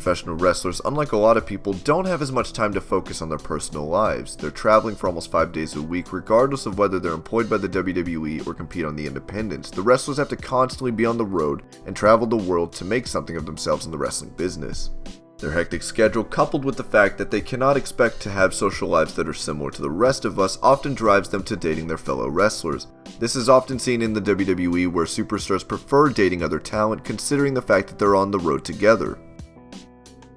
professional wrestlers, unlike a lot of people, don't have as much time to focus on their personal lives. They're traveling for almost 5 days a week, regardless of whether they're employed by the WWE or compete on the independents. The wrestlers have to constantly be on the road and travel the world to make something of themselves in the wrestling business. Their hectic schedule, coupled with the fact that they cannot expect to have social lives that are similar to the rest of us, often drives them to dating their fellow wrestlers. This is often seen in the WWE, where superstars prefer dating other talent, considering the fact that they're on the road together.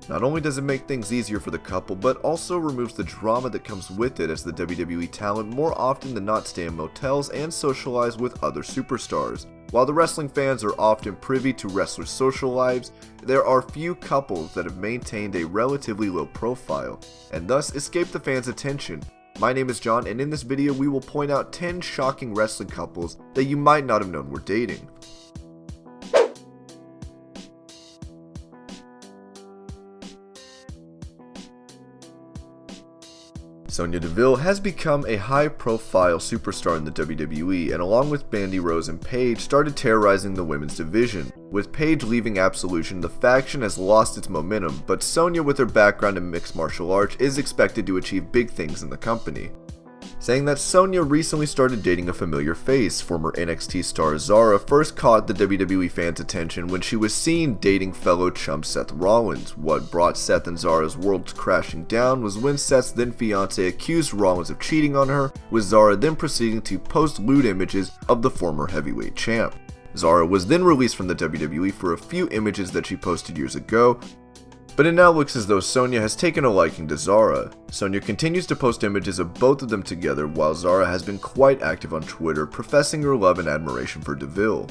Not only does it make things easier for the couple, but also removes the drama that comes with it, as the WWE talent more often than not stay in motels and socialize with other superstars. While the wrestling fans are often privy to wrestlers' social lives, there are few couples that have maintained a relatively low profile, and thus escape the fans' attention. My name is John, and in this video we will point out 10 shocking wrestling couples that you might not have known were dating. Sonya Deville has become a high-profile superstar in the WWE, and along with Mandy, Rowe, and Paige, started terrorizing the women's division. With Paige leaving Absolution, the faction has lost its momentum, but Sonya, with her background in mixed martial arts, is expected to achieve big things in the company. Saying that Sonya recently started dating a familiar face. Former NXT star Zahra first caught the WWE fans' attention when she was seen dating fellow chump Seth Rollins. What brought Seth and Zahra's worlds crashing down was when Seth's then fiance accused Rollins of cheating on her, with Zahra then proceeding to post lewd images of the former heavyweight champ. Zahra was then released from the WWE for a few images that she posted years ago, but it now looks as though Sonya has taken a liking to Zahra. Sonya continues to post images of both of them together, while Zahra has been quite active on Twitter, professing her love and admiration for Deville.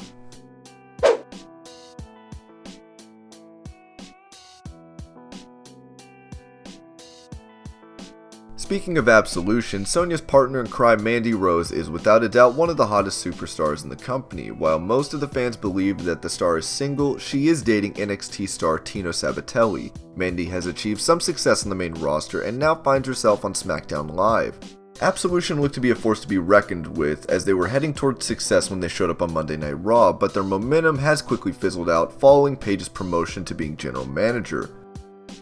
Speaking of Absolution, Sonya's partner in crime Mandy Rowe is without a doubt one of the hottest superstars in the company. While most of the fans believe that the star is single, she is dating NXT star Tino Sabbatelli. Mandy has achieved some success on the main roster and now finds herself on SmackDown Live. Absolution looked to be a force to be reckoned with, as they were heading towards success when they showed up on Monday Night Raw, but their momentum has quickly fizzled out following Paige's promotion to being general manager.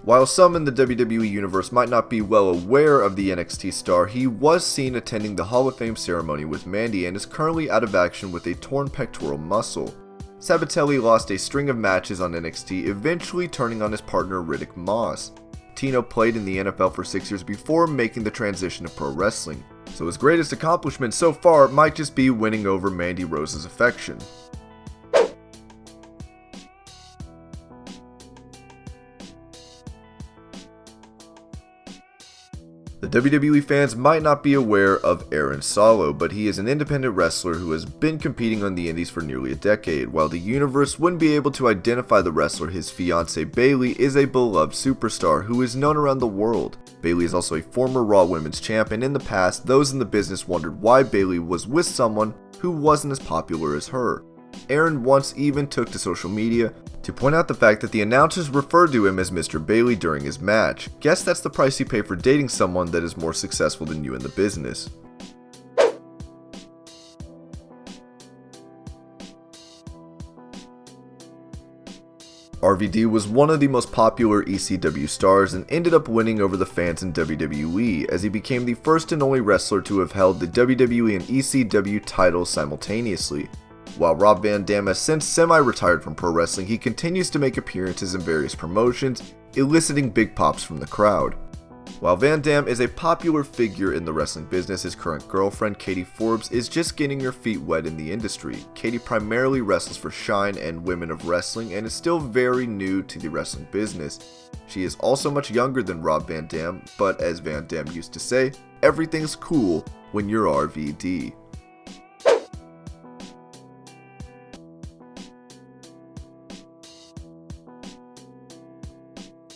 While some in the WWE universe might not be well aware of the NXT star, he was seen attending the Hall of Fame ceremony with Mandy and is currently out of action with a torn pectoral muscle. Sabbatelli lost a string of matches on NXT, eventually turning on his partner Riddick Moss. Tino played in the NFL for 6 years before making the transition to pro wrestling, so his greatest accomplishment so far might just be winning over Mandy Rowe's affection. The WWE fans might not be aware of Solow, but he is an independent wrestler who has been competing on the indies for nearly a decade. While the universe wouldn't be able to identify the wrestler, his fiancée Bayley is a beloved superstar who is known around the world. Bayley is also a former Raw Women's Champ, and in the past, those in the business wondered why Bayley was with someone who wasn't as popular as her. Aaron once even took to social media to point out the fact that the announcers referred to him as Mr. Bayley during his match. Guess that's the price you pay for dating someone that is more successful than you in the business. RVD was one of the most popular ECW stars and ended up winning over the fans in WWE, as he became the first and only wrestler to have held the WWE and ECW titles simultaneously. While Rob Van Dam has since semi-retired from pro wrestling, he continues to make appearances in various promotions, eliciting big pops from the crowd. While Van Dam is a popular figure in the wrestling business, his current girlfriend, Cathy Forbes, is just getting her feet wet in the industry. Cathy primarily wrestles for Shine and Women of Wrestling and is still very new to the wrestling business. She is also much younger than Rob Van Dam, but as Van Dam used to say, everything's cool when you're RVD.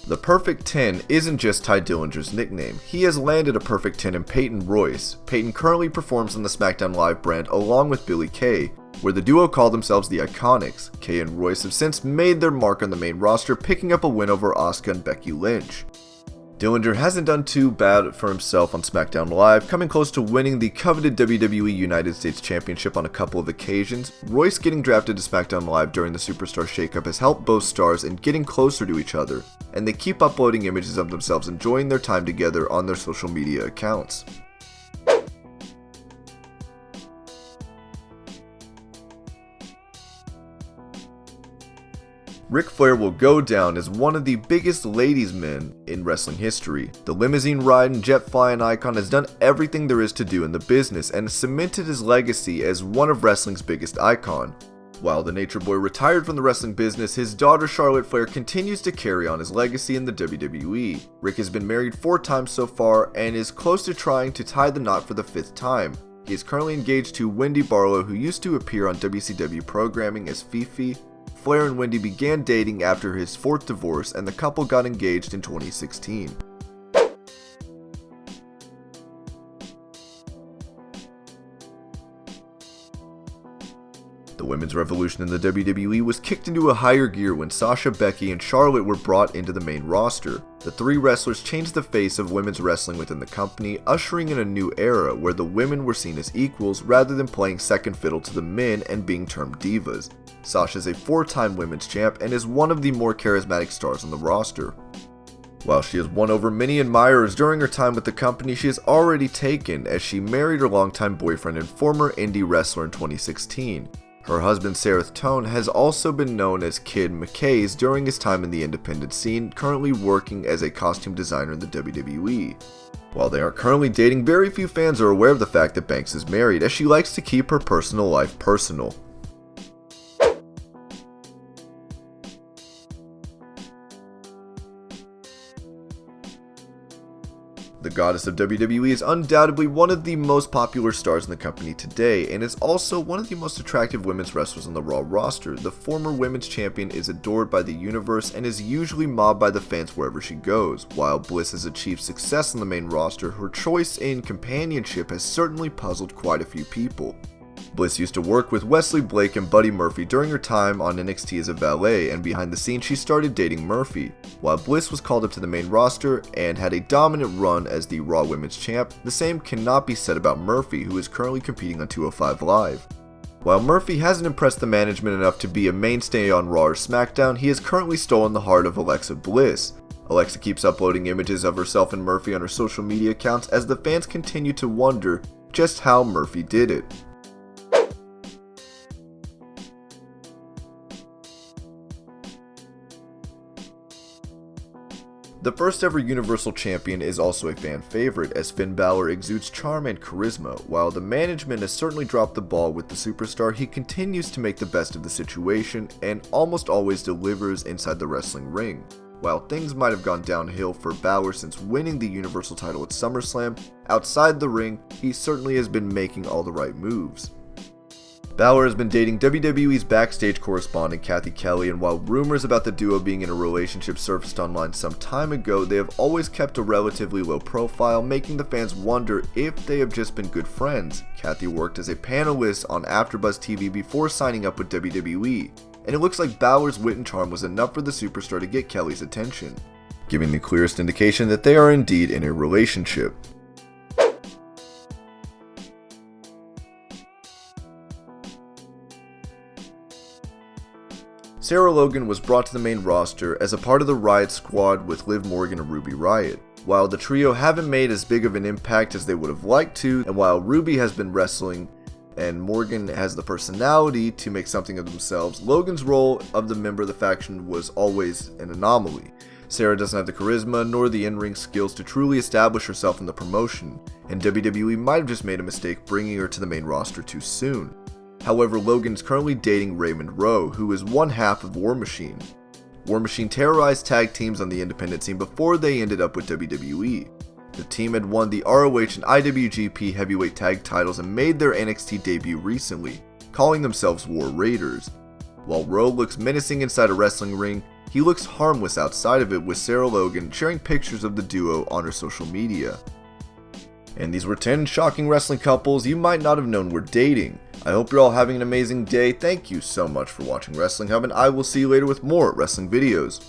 The Perfect 10 isn't just Ty Dillinger's nickname. He has landed a Perfect 10 in Peyton Royce. Peyton currently performs on the SmackDown Live brand along with Billie Kay, where the duo call themselves the Iconics. Kay and Royce have since made their mark on the main roster, picking up a win over Asuka and Becky Lynch. Dillinger hasn't done too bad for himself on SmackDown Live, coming close to winning the coveted WWE United States Championship on a couple of occasions. Royce getting drafted to SmackDown Live during the Superstar Shakeup has helped both stars in getting closer to each other. and they keep uploading images of themselves enjoying their time together on their social media accounts. Ric Flair will go down as one of the biggest ladies' men in wrestling history. The limousine-riding, jet-flying icon has done everything there is to do in the business and has cemented his legacy as one of wrestling's biggest icon. While the Nature Boy retired from the wrestling business, his daughter Charlotte Flair continues to carry on his legacy in the WWE. Rick has been married 4 times so far and is close to trying to tie the knot for the 5th time. He is currently engaged to Wendy Barlow, who used to appear on WCW programming as Fifi. Flair and Wendy began dating after his 4th divorce, and the couple got engaged in 2016. The women's revolution in the WWE was kicked into a higher gear when Sasha, Becky, and Charlotte were brought into the main roster. The 3 wrestlers changed the face of women's wrestling within the company, ushering in a new era where the women were seen as equals rather than playing second fiddle to the men and being termed divas. Sasha is a 4-time women's champ and is one of the more charismatic stars on the roster. While she has won over many admirers during her time with the company, she is already taken as she married her longtime boyfriend and former indie wrestler in 2016. Her husband Sarath has also been known as Kid McKay's during his time in the independent scene, currently working as a costume designer in the WWE. While they aren't currently dating, very few fans are aware of the fact that Banks is married, as she likes to keep her personal life personal. The goddess of WWE is undoubtedly one of the most popular stars in the company today, and is also one of the most attractive women's wrestlers on the Raw roster. The former women's champion is adored by the universe and is usually mobbed by the fans wherever she goes. While Bliss has achieved success on the main roster, her choice in companionship has certainly puzzled quite a few people. Bliss used to work with Wesley Blake and Buddy Murphy during her time on NXT as a valet, and behind the scenes she started dating Murphy. While Bliss was called up to the main roster and had a dominant run as the Raw Women's Champ, the same cannot be said about Murphy, who is currently competing on 205 Live. While Murphy hasn't impressed the management enough to be a mainstay on Raw or SmackDown, he has currently stolen the heart of Alexa Bliss. Alexa keeps uploading images of herself and Murphy on her social media accounts as the fans continue to wonder just how Murphy did it. The first ever Universal Champion is also a fan favorite, as Finn Balor exudes charm and charisma. While the management has certainly dropped the ball with the superstar, he continues to make the best of the situation and almost always delivers inside the wrestling ring. While things might have gone downhill for Balor since winning the Universal title at SummerSlam, outside the ring, he certainly has been making all the right moves. Balor has been dating WWE's backstage correspondent Cathy Kelley, and while rumors about the duo being in a relationship surfaced online some time ago, they have always kept a relatively low profile, making the fans wonder if they have just been good friends. Cathy worked as a panelist on AfterBuzz TV before signing up with WWE, and it looks like Balor's wit and charm was enough for the superstar to get Kelley's attention, giving the clearest indication that they are indeed in a relationship. Sarah Logan was brought to the main roster as a part of the Riot Squad with Liv Morgan and Ruby Riott. While the trio haven't made as big of an impact as they would have liked to, and while Ruby has been wrestling and Morgan has the personality to make something of themselves, Logan's role of the member of the faction was always an anomaly. Sarah doesn't have the charisma nor the in-ring skills to truly establish herself in the promotion, and WWE might have just made a mistake bringing her to the main roster too soon. However, Logan is currently dating Raymond Rowe, who is one half of War Machine. War Machine terrorized tag teams on the independent scene before they ended up with WWE. The team had won the ROH and IWGP heavyweight tag titles and made their NXT debut recently, calling themselves War Raiders. While Rowe looks menacing inside a wrestling ring, he looks harmless outside of it, with Sarah Logan sharing pictures of the duo on her social media. And these were 10 shocking wrestling couples you might not have known were dating. I hope you're all having an amazing day. Thank you so much for watching Wrestling Hub, and I will see you later with more wrestling videos.